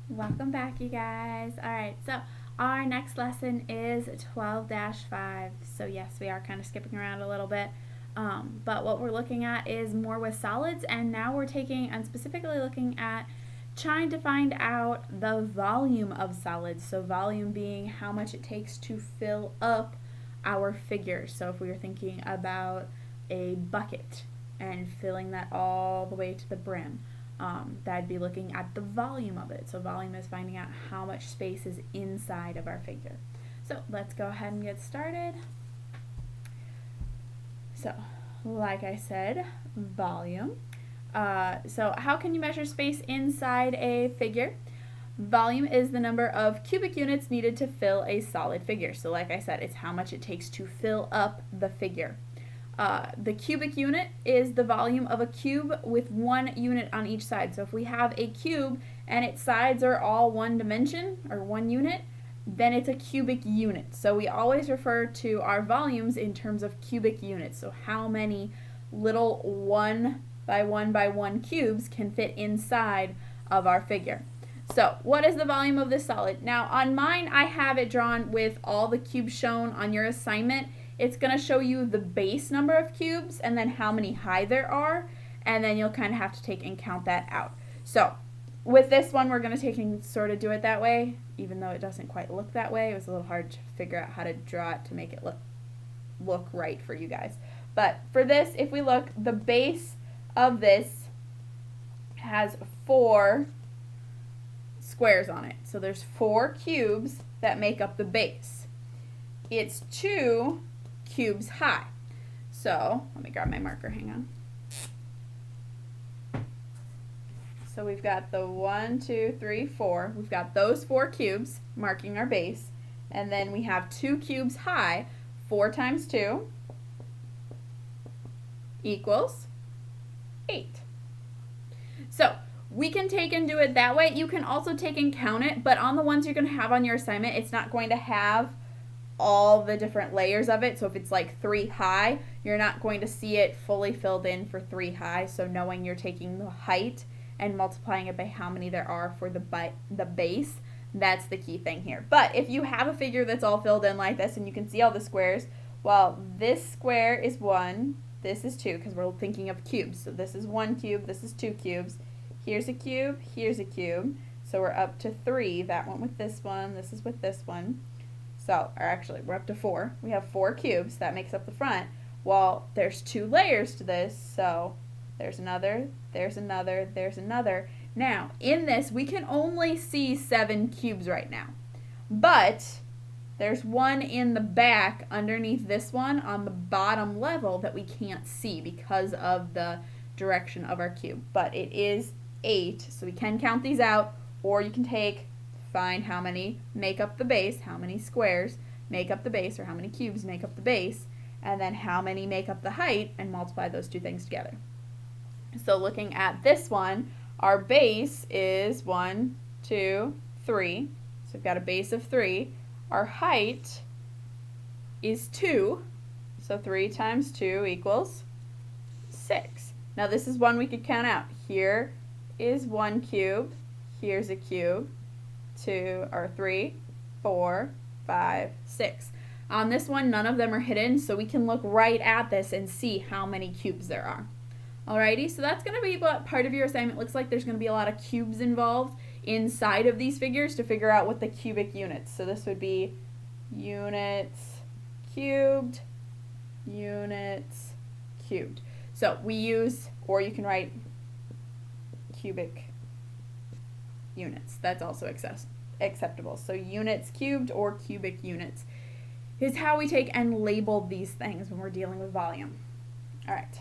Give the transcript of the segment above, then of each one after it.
Welcome back, you guys. All right, so our next lesson is 12-5. So yes, we are kind of skipping around a little bit. But what we're looking at is more with solids, and now we're taking and specifically looking at trying to find out the volume of solids. So volume being how much it takes to fill up our figure. So if we were thinking about a bucket and filling that all the way to the brim, that'd be looking at the volume of it. So volume is finding out how much space is inside of our figure. So let's go ahead and get started. So, like I said, volume. So how can you measure space inside a figure? Volume is the number of cubic units needed to fill a solid figure. So like I said, it's how much it takes to fill up the figure. The cubic unit is the volume of a cube with 1 unit on each side. So if we have a cube and its sides are all 1 dimension or 1 unit, then it's a cubic unit. So we always refer to our volumes in terms of cubic units. So how many little 1 by 1 by 1 cubes can fit inside of our figure. So what is the volume of this solid? Now on mine, I have it drawn with all the cubes shown. On your assignment, it's going to show you the base number of cubes and then how many high there are, and then you'll kind of have to take and count that out. So with this one, we're going to take and sort of do it that way, even though it doesn't quite look that way. It was a little hard to figure out how to draw it to make it look right for you guys. But for this, if we look, the base of this has 4 squares on it. So there's 4 cubes that make up the base. It's 2 cubes high. So let me grab my marker, hang on. So we've got the 1, 2, 3, 4. We've got those 4 cubes marking our base. And then we have 2 cubes high. 4 times 2 equals 8. So we can take and do it that way. You can also take and count it, but on the ones you're going to have on your assignment, it's not going to have all the different layers of it. So if it's like 3 high, you're not going to see it fully filled in for 3 high. So knowing you're taking the height and multiplying it by how many there are for the base, that's the key thing here. But if you have a figure that's all filled in like this and you can see all the squares, well, this square is 1, this is 2, because we're thinking of cubes. So this is 1 cube, this is 2 cubes. Here's a cube, here's a cube. So we're up to 3. That one with this one, this is with this one. So, or actually, we're up to 4. We have 4 cubes. That makes up the front. Well, there's 2 layers to this. So there's another, there's another, there's another. Now, in this, we can only see 7 cubes right now. But there's one in the back underneath this one on the bottom level that we can't see because of the direction of our cube. But it is 8, so we can count these out, or you can find how many make up the base, how many squares make up the base, or how many cubes make up the base, and then how many make up the height, and multiply those 2 things together. So looking at this one, our base is 1, 2, 3. So we've got a base of 3. Our height is 2. So 3 times 2 equals 6. Now this is one we could count out. Here is 1 cube. Here's a cube. 2 or 3, 4, 5, 6. On this one, none of them are hidden, so we can look right at this and see how many cubes there are. Alrighty, so that's going to be what part of your assignment looks like. There's going to be a lot of cubes involved inside of these figures to figure out what the cubic units. So this would be units cubed, units cubed. So we use, or you can write cubic units. That's also acceptable. So units cubed or cubic units is how we take and label these things when we're dealing with volume. All right.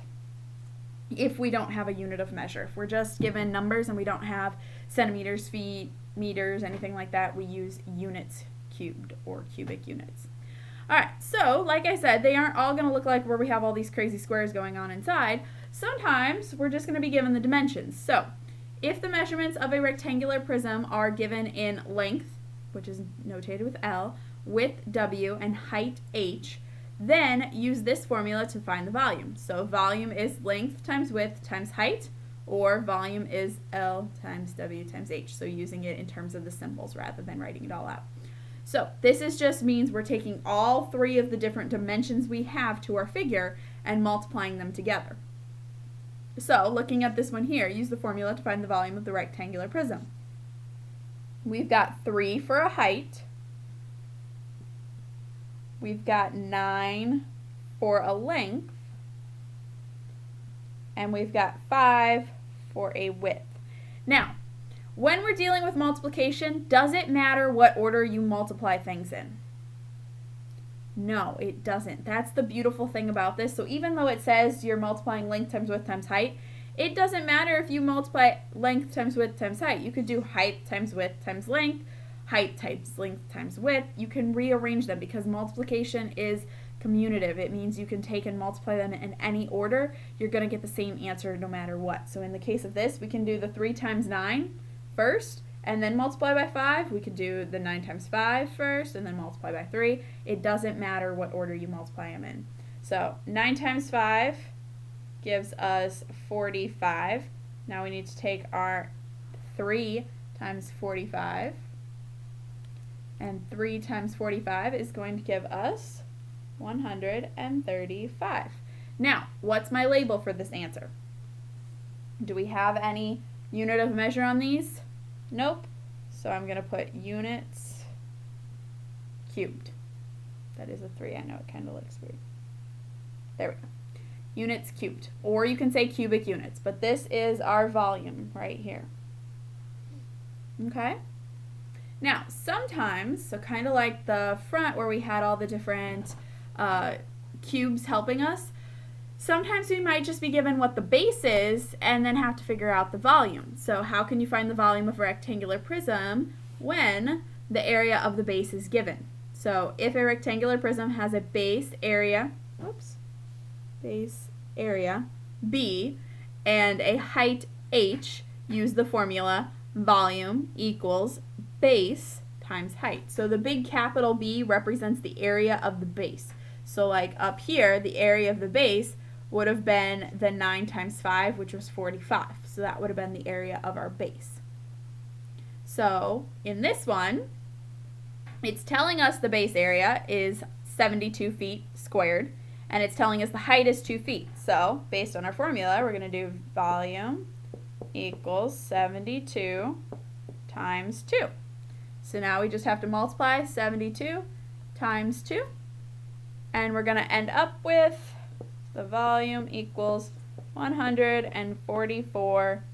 If we don't have a unit of measure, if we're just given numbers and we don't have centimeters, feet, meters, anything like that, we use units cubed or cubic units. All right, so like I said, they aren't all going to look like where we have all these crazy squares going on inside. Sometimes we're just going to be given the dimensions. So if the measurements of a rectangular prism are given in length, which is notated with L, width W, and height H, then use this formula to find the volume. So volume is length times width times height, or volume is L times W times H. So using it in terms of the symbols rather than writing it all out. So this is just means we're taking all three of the different dimensions we have to our figure and multiplying them together. So looking at this one here, use the formula to find the volume of the rectangular prism. We've got 3 for a height. We've got 9 for a length. And we've got 5 for a width. Now, when we're dealing with multiplication, does it matter what order you multiply things in? No, it doesn't. That's the beautiful thing about this. So even though it says you're multiplying length times width times height, it doesn't matter if you multiply length times width times height. You could do height times width times length, height times length times width. You can rearrange them because multiplication is commutative. It means you can take and multiply them in any order. You're going to get the same answer no matter what. So in the case of this, we can do the 3 times 9 first and then multiply by 5. We could do the 9 times 5 first and then multiply by 3. It doesn't matter what order you multiply them in. So 9 times 5 gives us 45. Now we need to take our 3 times 45. And 3 times 45 is going to give us 135. Now, what's my label for this answer? Do we have any unit of measure on these? Nope. So I'm going to put units cubed. That is a 3. I know it kind of looks weird. There we go. Units cubed. Or you can say cubic units, but this is our volume right here. Okay? Now, sometimes, so kind of like the front where we had all the different cubes helping us, sometimes we might just be given what the base is and then have to figure out the volume. So how can you find the volume of a rectangular prism when the area of the base is given? So if a rectangular prism has a base area, base area B and a height H, use the formula volume equals base times height. So the big capital B represents the area of the base. So like up here, the area of the base would have been the 9 times 5, which was 45. So that would have been the area of our base. So in this one, it's telling us the base area is 72 feet squared, and it's telling us the height is 2 feet. So based on our formula, we're going to do volume equals 72 times 2. So now we just have to multiply 72 times 2, and we're going to end up with the volume equals 144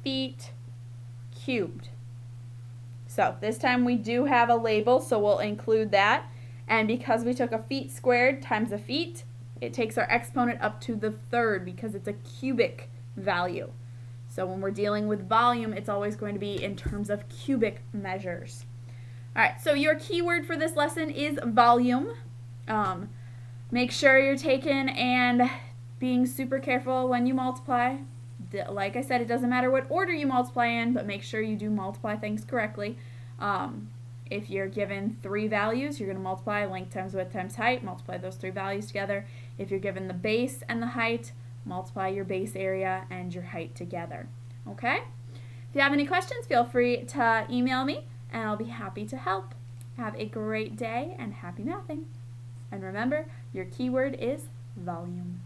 feet cubed. So this time we do have a label, so we'll include that. And because we took a feet squared times a feet, it takes our exponent up to the third because it's a cubic value. So when we're dealing with volume, it's always going to be in terms of cubic measures. All right, so your keyword for this lesson is volume. Make sure you're taking and being super careful when you multiply. Like I said, it doesn't matter what order you multiply in, but make sure you do multiply things correctly. If you're given 3 values, you're going to multiply length times width times height, multiply those 3 values together. If you're given the base and the height, multiply your base area and your height together. Okay? If you have any questions, feel free to email me, and I'll be happy to help. Have a great day and happy mathing. And remember, your keyword is volume.